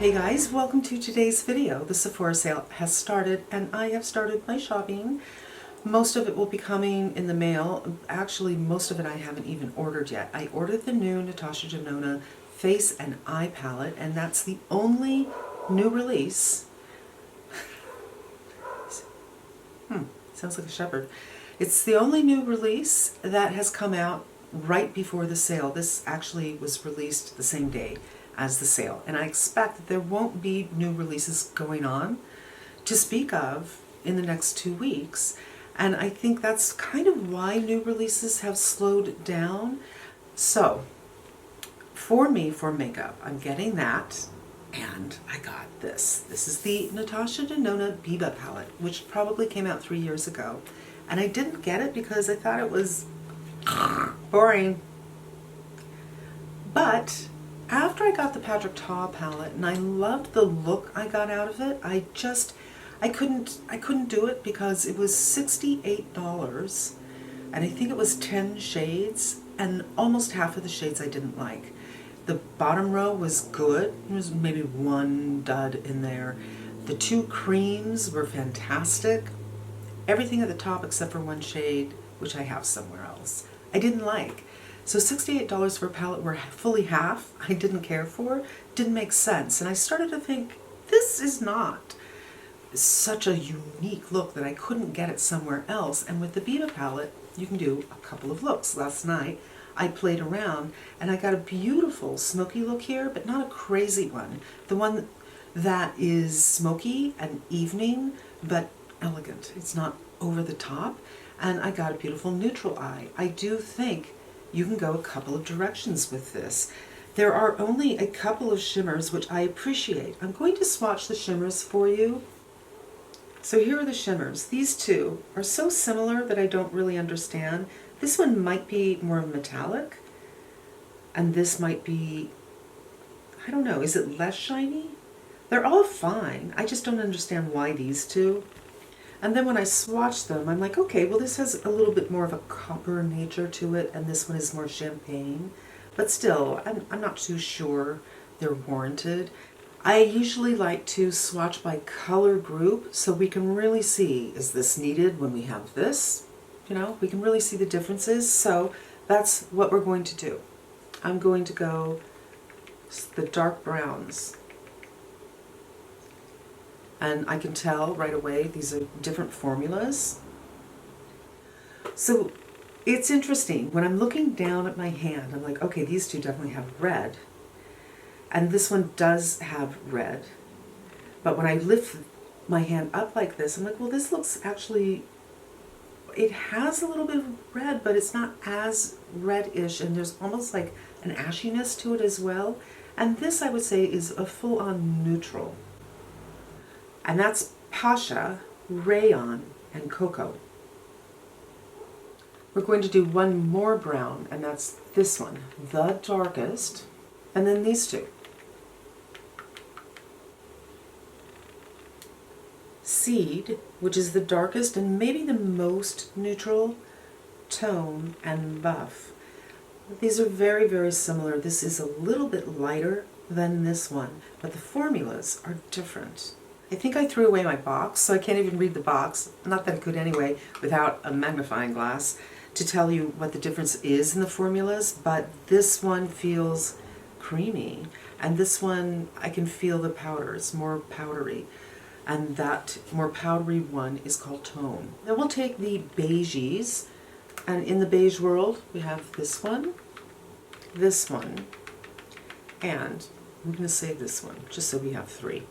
Hey guys, welcome to today's video. The Sephora sale has started and I have started my shopping. Most of it will be coming in the mail. Actually, most of it I haven't even ordered yet. I ordered the new Natasha Denona Face and Eye Palette, and that's the only new release. Sounds like a shepherd. It's the only new release that has come out right before the sale. This actually was released the same day as the sale, and I expect that there won't be new releases going on to speak of in the next 2 weeks, and I think that's kind of why new releases have slowed down. So for me, for makeup, I'm getting that, and I got this. This is the Natasha Denona Biba Palette, which probably came out 3 years ago, and I didn't get it because I thought it was boring. But after I got the Patrick Ta palette and I loved the look I got out of it, I couldn't do it because it was $68 and I think it was 10 shades, and almost half of the shades I didn't like. The bottom row was good. There was maybe one dud in there. The two creams were fantastic. Everything at the top except for one shade, which I have somewhere else, I didn't like. So $68 for a palette where fully half I didn't care for didn't make sense. And I started to think, this is not such a unique look that I couldn't get it somewhere else. And with the Biba palette, you can do a couple of looks. Last night I played around and I got a beautiful smoky look here, but not a crazy one. The one that is smoky and evening, but elegant. It's not over the top. And I got a beautiful neutral eye. I do think you can go a couple of directions with this. There are only a couple of shimmers, which I appreciate. I'm going to swatch the shimmers for you. So here are the shimmers. These two are so similar that I don't really understand. This one might be more metallic, and this might be, I don't know, is it less shiny? They're all fine. I just don't understand why these two. And then when I swatch them, I'm like, okay, well this has a little bit more of a copper nature to it, and this one is more champagne. But still, I'm not too sure they're warranted. I usually like to swatch by color group so we can really see, is this needed when we have this? You know, we can really see the differences. So that's what we're going to do. I'm going to go the dark browns. And I can tell right away these are different formulas. So it's interesting. When I'm looking down at my hand, I'm like, okay, these two definitely have red. And this one does have red. But when I lift my hand up like this, I'm like, well, this looks actually, it has a little bit of red, but it's not as reddish, and there's almost like an ashiness to it as well. And this, I would say, is a full-on neutral. And that's Pasha, Rayon, and Cocoa. We're going to do one more brown, and that's this one, the darkest, and then these two. Seed, which is the darkest and maybe the most neutral tone, and Buff. These are very, very similar. This is a little bit lighter than this one, but the formulas are different. I think I threw away my box, so I can't even read the box. Not that I could anyway, without a magnifying glass, to tell you what the difference is in the formulas, but this one feels creamy, and this one I can feel the powder. It's more powdery, and that more powdery one is called Tone. Then we'll take the beiges, and in the beige world, we have this one, and I'm going to save this one, just so we have three.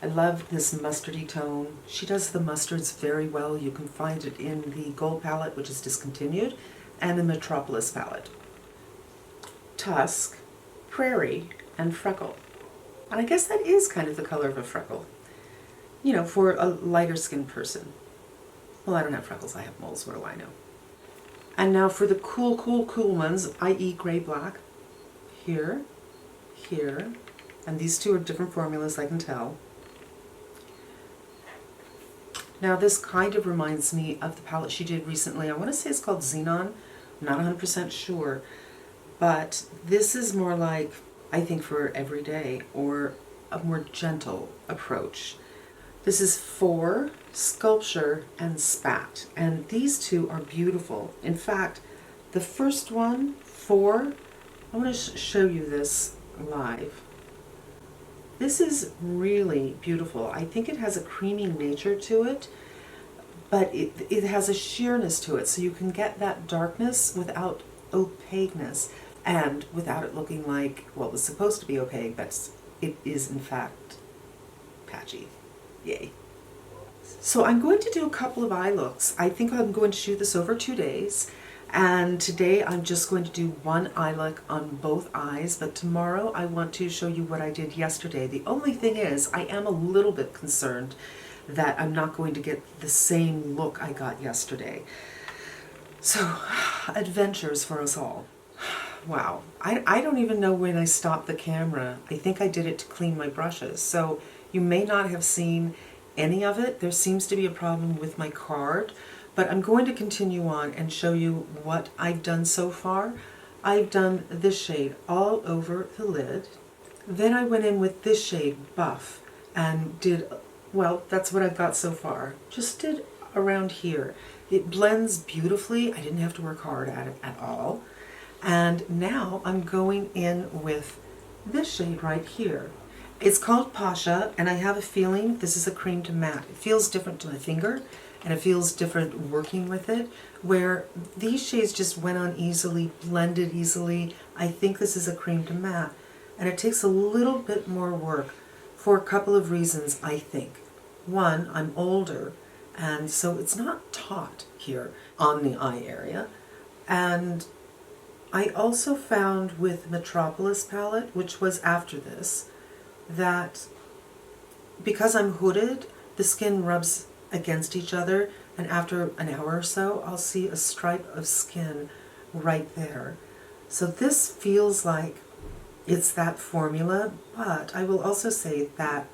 I love this mustardy tone. She does the mustards very well. You can find it in the Gold palette, which is discontinued, and the Metropolis palette. Tusk, Prairie, and Freckle. And I guess that is kind of the color of a freckle, you know, for a lighter skinned person. Well, I don't have freckles, I have moles, what do I know? And now for the cool ones, i.e. gray black, here, here, and these two are different formulas, I can tell. Now this kind of reminds me of the palette she did recently. I want to say it's called Xenon. I'm not 100% sure. But this is more like I think, for every day or a more gentle approach. This is For Sculpture and Spat, and these two are beautiful. In fact, the first one, For, I want to show you this live. This is really beautiful. I think it has a creamy nature to it, but it has a sheerness to it, so you can get that darkness without opaqueness and without it looking like, well, it was supposed to be opaque, but it is in fact patchy. Yay. So I'm going to do a couple of eye looks. I think I'm going to shoot this over 2 days, and today I'm just going to do one eye look on both eyes, but tomorrow I want to show you what I did yesterday. The only thing is, I am a little bit concerned that I'm not going to get the same look I got yesterday. So, adventures for us all. Wow, I don't even know when I stopped the camera. I think I did it to clean my brushes, so you may not have seen any of it. There seems to be a problem with my card, but I'm going to continue on and show you what I've done so far. I've done this shade all over the lid. Then I went in with this shade, Buff, and did, well, that's what I've got so far. Just did around here. It blends beautifully. I didn't have to work hard at it at all. And now I'm going in with this shade right here. It's called Pasha, and I have a feeling this is a cream to matte. It feels different to my finger, and it feels different working with it, where these shades just went on easily, blended easily. I think this is a cream to matte, and it takes a little bit more work for a couple of reasons, I think. One, I'm older, and so it's not taut here on the eye area. And I also found with Metropolis palette, which was after this, that because I'm hooded, the skin rubs against each other, and after an hour or so, I'll see a stripe of skin right there. So this feels like it's that formula, but I will also say that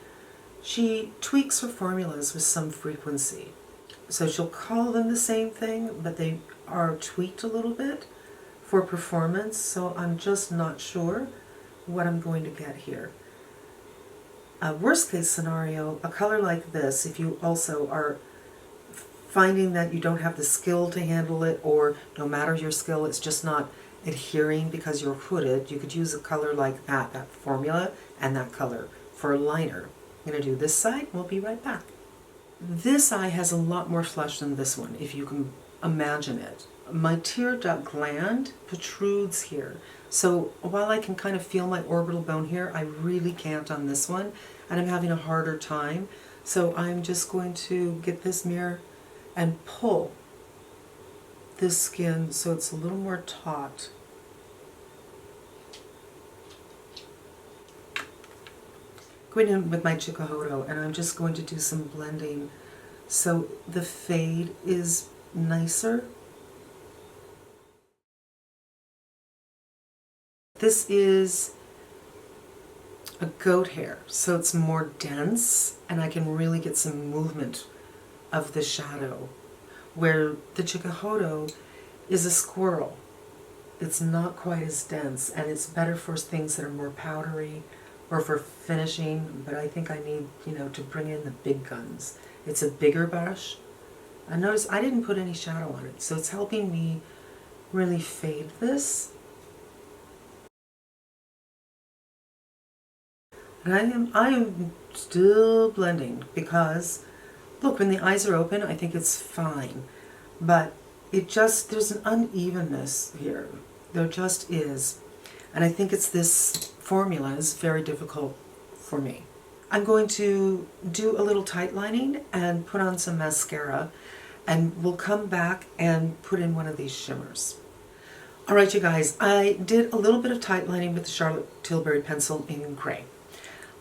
she tweaks her formulas with some frequency. So she'll call them the same thing, but they are tweaked a little bit for performance, so I'm just not sure what I'm going to get here. A worst case scenario, a color like this, if you also are finding that you don't have the skill to handle it, or no matter your skill, it's just not adhering because you're hooded, you could use a color like that formula and that color for a liner. I'm going to do this side, we'll be right back. This eye has a lot more flush than this one, if you can imagine it. My tear duct gland protrudes here. So while I can kind of feel my orbital bone here, I really can't on this one, and I'm having a harder time. So I'm just going to get this mirror and pull this skin so it's a little more taut. Going in with my Hakuhodo, and I'm just going to do some blending so the fade is nicer. This is a goat hair, so it's more dense, and I can really get some movement of the shadow, where the Hakuhodo is a squirrel. It's not quite as dense, and it's better for things that are more powdery or for finishing, but I think I need, to bring in the big guns. It's a bigger brush. And notice I didn't put any shadow on it, so it's helping me really fade this. And I am still blending because, look, when the eyes are open, I think it's fine. But there's an unevenness here. There just is. And I think it's this formula is very difficult for me. I'm going to do a little tight lining and put on some mascara, and we'll come back and put in one of these shimmers. All right, you guys, I did a little bit of tight lining with the Charlotte Tilbury pencil in gray.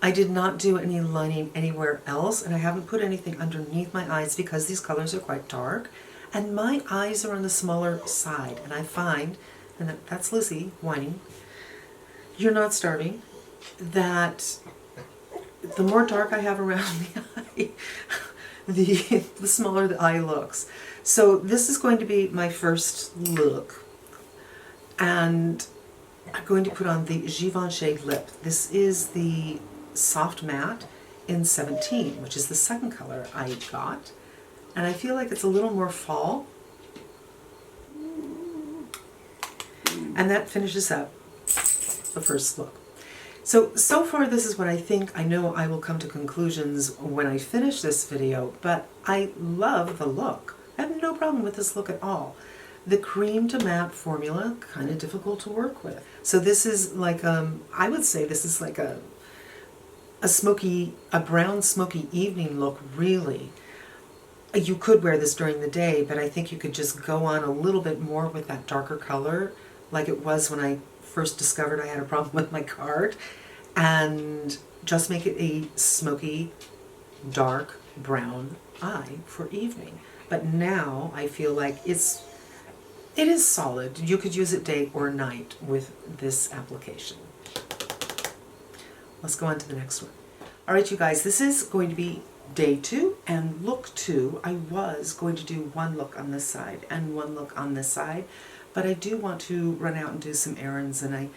I did not do any lining anywhere else, and I haven't put anything underneath my eyes because these colors are quite dark, and my eyes are on the smaller side, and I find, and that's Lizzie whining, you're not starving, that the more dark I have around the eye, the smaller the eye looks. So this is going to be my first look, and I'm going to put on the Givenchy lip. This is the soft matte in 17, which is the second color I got. And I feel like it's a little more fall. And that finishes up the first look. So far this is what I think. I know I will come to conclusions when I finish this video, but I love the look. I have no problem with this look at all. The cream to matte formula, kind of difficult to work with. So this is like, I would say this is like a brown smoky evening look, really. You could wear this during the day, but I think you could just go on a little bit more with that darker color, like it was when I first discovered I had a problem with my card, and just make it a smoky, dark brown eye for evening. But now I feel like it is solid. You could use it day or night with this application. Let's go on to the next one. All right, you guys, this is going to be day 2 and look 2. I was going to do one look on this side and one look on this side, but I do want to run out and do some errands, and I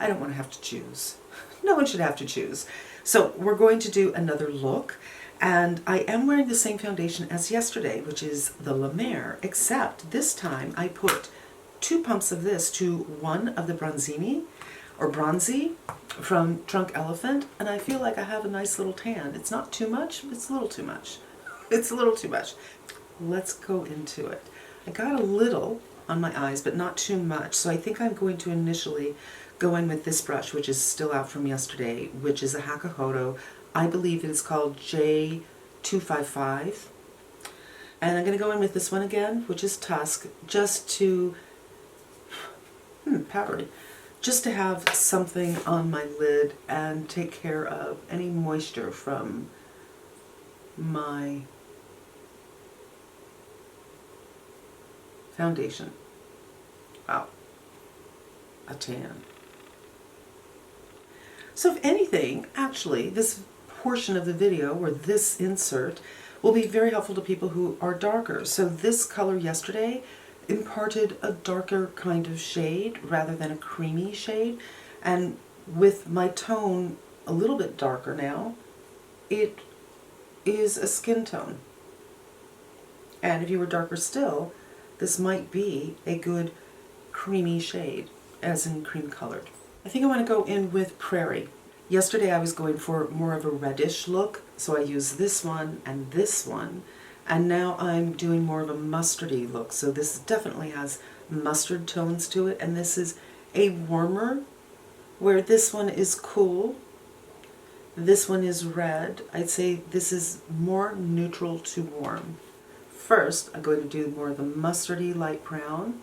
don't want to have to choose. No one should have to choose. So we're going to do another look, and I am wearing the same foundation as yesterday, which is the La Mer, except this time I put 2 pumps of this to one of the Bronzini, or Bronzy, from Trunk Elephant, and I feel like I have a nice little tan. It's not too much, but it's a little too much. It's a little too much. Let's go into it. I got a little on my eyes, but not too much, so I think I'm going to initially go in with this brush, which is still out from yesterday, which is a Hakuhodo. I believe it is called J255. And I'm going to go in with this one again, which is Tusk, just to, powdery, just to have something on my lid and take care of any moisture from my foundation. Wow, a tan. So if anything, actually, this portion of the video, or this insert, will be very helpful to people who are darker. So this color yesterday imparted a darker kind of shade rather than a creamy shade. And with my tone a little bit darker now, it is a skin tone. And if you were darker still, this might be a good creamy shade, as in cream colored. I think I want to go in with Prairie. Yesterday I was going for more of a reddish look, so I used this one and this one. And now I'm doing more of a mustardy look, so this definitely has mustard tones to it, and this is a warmer, where this one is cool, this one is red. I'd say this is more neutral to warm. First, I'm going to do more of the mustardy light brown,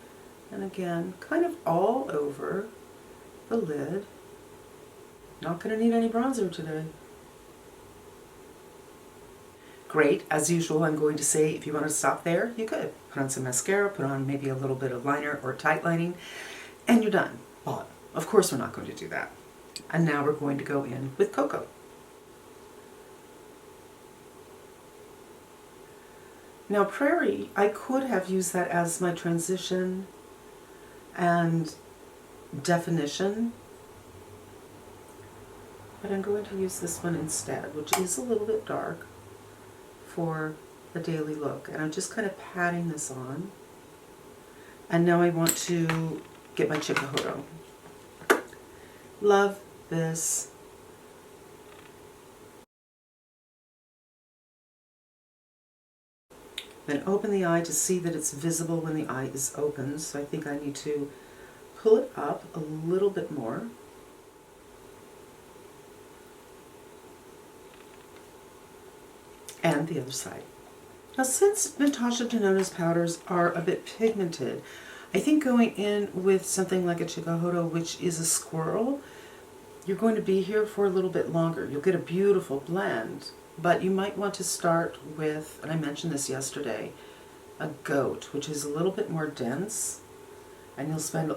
and again, kind of all over the lid. Not going to need any bronzer today. Great, as usual, I'm going to say if you want to stop there, you could. Put on some mascara, put on maybe a little bit of liner or tight lining, and you're done. But of course we're not going to do that. And now we're going to go in with Cocoa. Now Prairie, I could have used that as my transition and definition, but I'm going to use this one instead, which is a little bit dark for the daily look. And I'm just kind of patting this on. And now I want to get my Hakuhodo. Love this. Then open the eye to see that it's visible when the eye is open. So I think I need to pull it up a little bit more. And the other side. Now, since Natasha Denona's powders are a bit pigmented, I think going in with something like a Hakuhodo, which is a squirrel, you're going to be here for a little bit longer. You'll get a beautiful blend, but you might want to start with, and I mentioned this yesterday, a goat, which is a little bit more dense, and you'll spend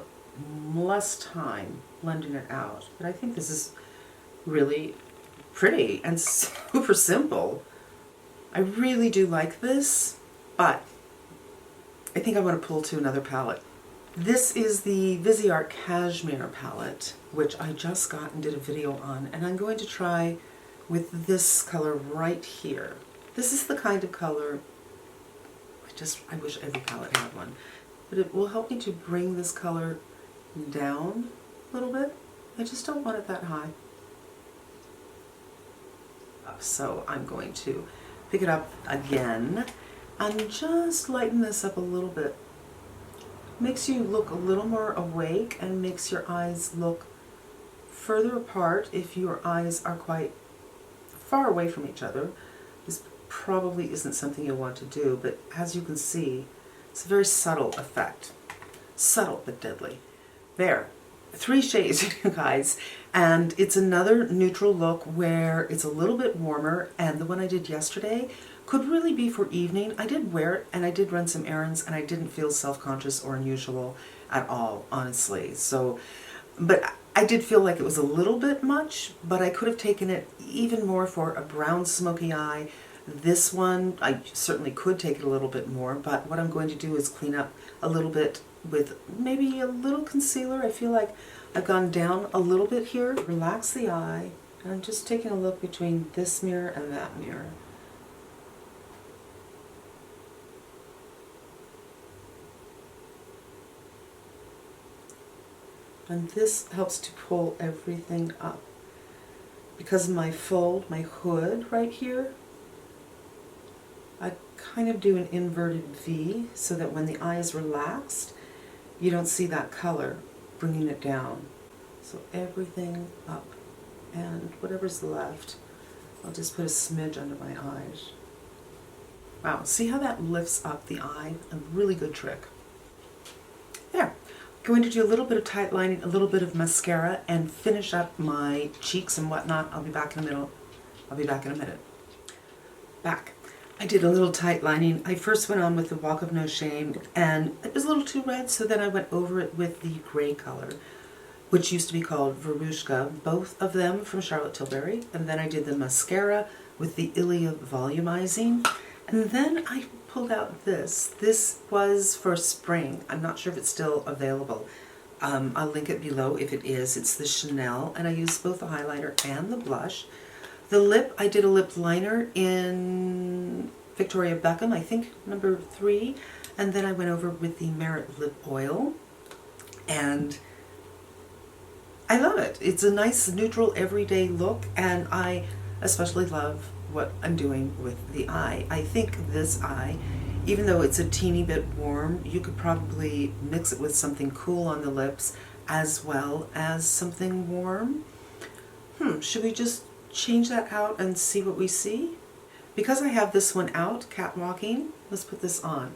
less time blending it out. But I think this is really pretty and super simple. I really do like this, but I think I want to pull to another palette. This is the Viseart Cashmere palette, which I just got and did a video on, and I'm going to try with this color right here. This is the kind of color, I wish every palette had one, but it will help me to bring this color down a little bit. I just don't want it that high. So I'm going to pick it up again and just lighten this up a little bit. Makes you look a little more awake and makes your eyes look further apart if your eyes are quite far away from each other. This probably isn't something you'll want to do, but as you can see, it's a very subtle effect. Subtle but deadly. There. 3 shades, you guys, and it's another neutral look where it's a little bit warmer, and the one I did yesterday could really be for evening. I did wear it and I did run some errands and I didn't feel self-conscious or unusual at all, honestly. So, but I did feel like it was a little bit much, but I could have taken it even more for a brown smoky eye. This one, I certainly could take it a little bit more, but what I'm going to do is clean up a little bit with maybe a little concealer. I feel like I've gone down a little bit here. Relax the eye, and I'm just taking a look between this mirror and that mirror. And this helps to pull everything up. Because of my fold, my hood right here, I kind of do an inverted V so that when the eye is relaxed, you don't see that color bringing it down. So everything up, and whatever's left, I'll just put a smidge under my eyes. Wow, see how that lifts up the eye? A really good trick. There. Going to do a little bit of tight lining, a little bit of mascara, and finish up my cheeks and whatnot. I'll be back in a minute. Back. I did a little tight lining. I first went on with the Walk of No Shame, and it was a little too red, so then I went over it with the gray color, which used to be called Verushka, both of them from Charlotte Tilbury. And then I did the mascara with the Ilia Volumizing, and then I pulled out this. This was for spring. I'm not sure if it's still available. I'll link it below if it is. It's the Chanel, and I used both the highlighter and the blush. The lip, I did a lip liner in Victoria Beckham, I think number 3, and then I went over with the Merit Lip Oil, and I love it. It's a nice neutral everyday look, and I especially love what I'm doing with the eye. I think this eye, even though it's a teeny bit warm, you could probably mix it with something cool on the lips as well as something warm. Should we just change that out and see what we see? Because I have this one out, catwalking, let's put this on.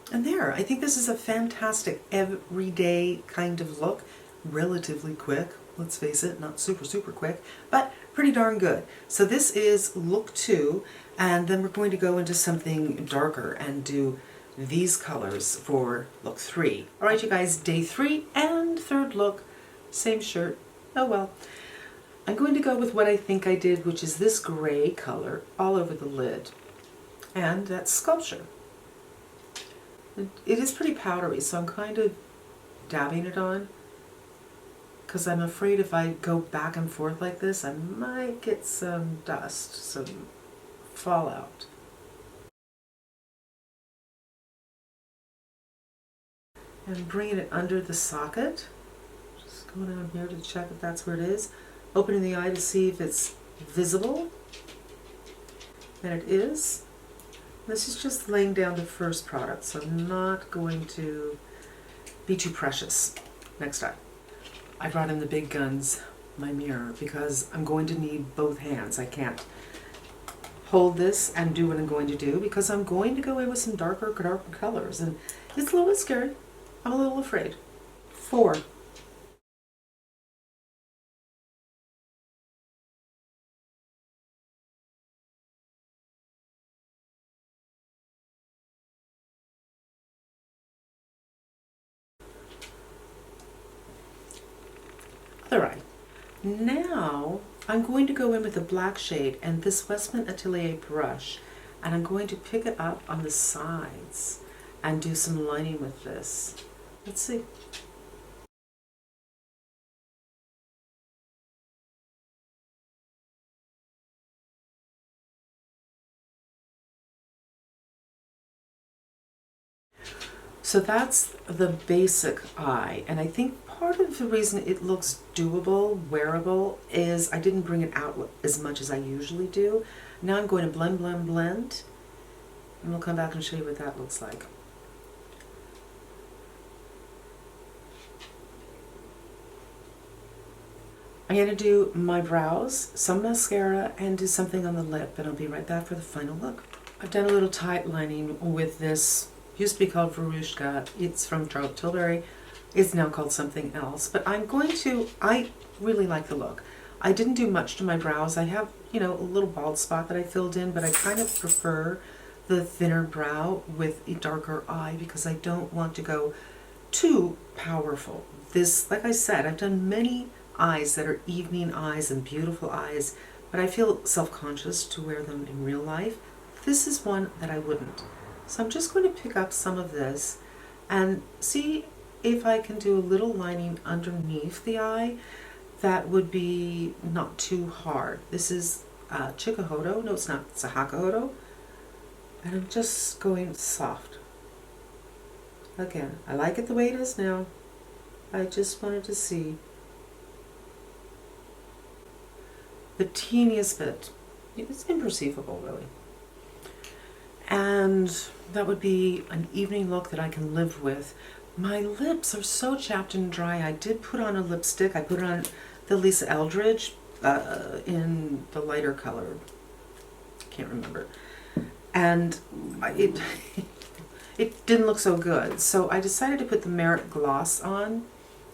And there, I think this is a fantastic everyday kind of look. Relatively quick, let's face it, not super quick, but pretty darn good. So this is look 2, and then we're going to go into something darker and do these colors for look 3. All right, you guys, day 3 and 3rd look, same shirt. Oh well. I'm going to go with what I think I did, which is this gray color all over the lid, and that's Sculpture. It is pretty powdery, so I'm kind of dabbing it on, because I'm afraid if I go back and forth like this, I might get some dust, some fallout. And bringing it under the socket, just going down here to check if that's where it is. Opening the eye to see if it's visible, and it is. This is just laying down the first product, so I'm not going to be too precious next time. I brought in the big guns, my mirror, because I'm going to need both hands. I can't hold this and do what I'm going to do, because I'm going to go in with some darker colors, and it's a little bit scary. I'm a little afraid. 4. Other eye. Now I'm going to go in with a black shade and this Westman Atelier brush, and I'm going to pick it up on the sides and do some lining with this. Let's see. So that's the basic eye, and I think part of the reason it looks doable, wearable, is I didn't bring it out as much as I usually do. Now I'm going to blend, blend, blend, and we'll come back and show you what that looks like. I'm going to do my brows, some mascara, and do something on the lip, and I'll be right back for the final look. I've done a little tight lining with this. Used to be called Verushka. It's from Charlotte Tilbury. It's now called something else. But I really like the look. I didn't do much to my brows. I have, a little bald spot that I filled in, but I kind of prefer the thinner brow with a darker eye because I don't want to go too powerful. This, like I said, I've done many eyes that are evening eyes and beautiful eyes, but I feel self-conscious to wear them in real life. This is one that I wouldn't. So I'm just going to pick up some of this and see if I can do a little lining underneath the eye that would be not too hard. This is Hakuhodo. No, it's not. It's a Hakuhodo. And I'm just going soft. Again, I like it the way it is now. I just wanted to see the teeniest bit. It's imperceivable, really. And that would be an evening look that I can live with. My lips are so chapped and dry. I did put on a lipstick. I put on the Lisa Eldridge in the lighter color. Can't remember. And it didn't look so good. So I decided to put the Merit Gloss on,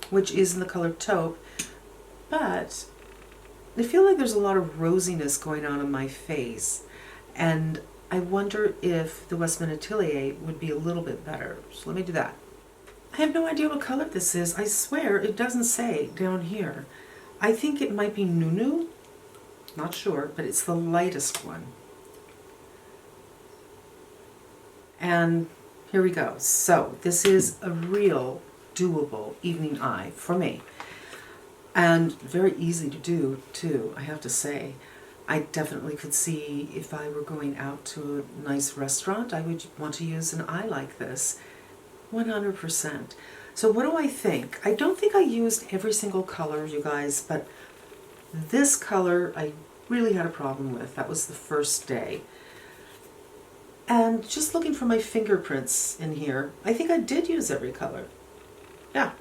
which is in the color Taupe. But I feel like there's a lot of rosiness going on in my face. And I wonder if the Westman Atelier would be a little bit better. So let me do that. I have no idea what color this is. I swear it doesn't say down here. I think it might be Nunu. Not sure, but it's the lightest one. And here we go. So this is a real doable evening eye for me. And very easy to do too, I have to say. I definitely could see if I were going out to a nice restaurant, I would want to use an eye like this. 100%. So what do I think? I don't think I used every single color, you guys, but this color I really had a problem with. That was the first day. And just looking for my fingerprints in here, I think I did use every color. Yeah.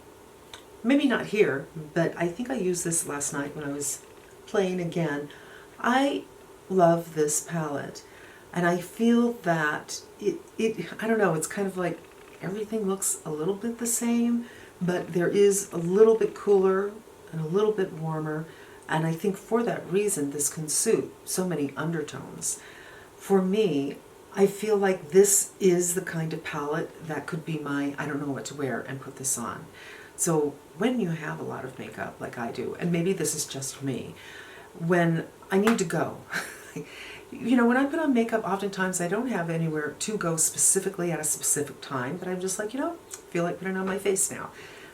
Maybe not here, but I think I used this last night when I was playing again. I love this palette, and I feel that I don't know, it's kind of like everything looks a little bit the same, but there is a little bit cooler and a little bit warmer, and I think for that reason this can suit so many undertones. For me, I feel like this is the kind of palette that could be my, I don't know what to wear and put this on. So when you have a lot of makeup like I do, and maybe this is just me, when I need to go, when I put on makeup, oftentimes I don't have anywhere to go specifically at a specific time, but I'm just like, feel like putting on my face now.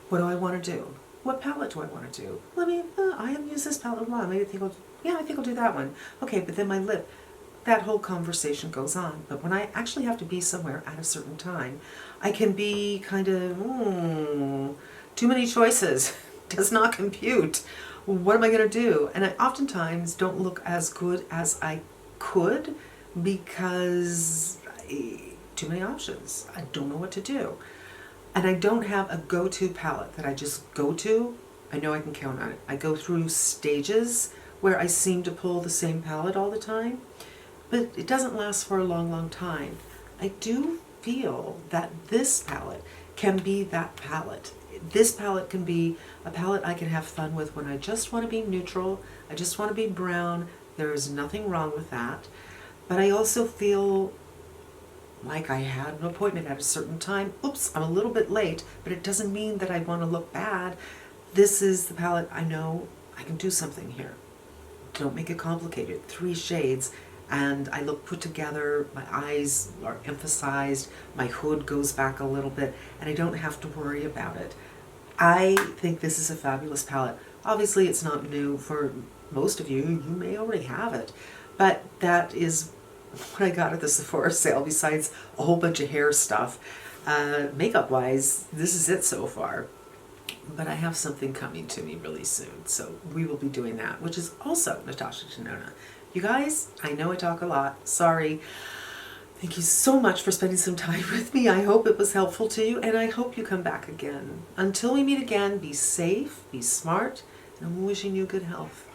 What do I want to do? What palette do I want to do? I haven't used this palette in a while. Maybe I think I'll do that one. Okay, but then my lip, that whole conversation goes on. But when I actually have to be somewhere at a certain time, I can be kind of, too many choices. Does not compute. What am I going to do? And I oftentimes don't look as good as I could because too many options. I don't know what to do. And I don't have a go-to palette that I just go to. I know I can count on it. I go through stages where I seem to pull the same palette all the time, but it doesn't last for a long, long time. I do feel that this palette can be that palette. This palette can be a palette I can have fun with when I just want to be neutral. I just want to be brown. There is nothing wrong with that. But I also feel like I had an appointment at a certain time. Oops, I'm a little bit late, but it doesn't mean that I want to look bad. This is the palette I know I can do something here. Don't make it complicated. 3 shades, and I look put together, my eyes are emphasized, my hood goes back a little bit, and I don't have to worry about it. I think this is a fabulous palette. Obviously it's not new for most of you, you may already have it, but that is what I got at the Sephora sale besides a whole bunch of hair stuff. Makeup wise, this is it so far. But I have something coming to me really soon, so we will be doing that, which is also Natasha Denona. You guys, I know I talk a lot, sorry. Thank you so much for spending some time with me. I hope it was helpful to you, and I hope you come back again. Until we meet again, be safe, be smart, and I'm wishing you good health.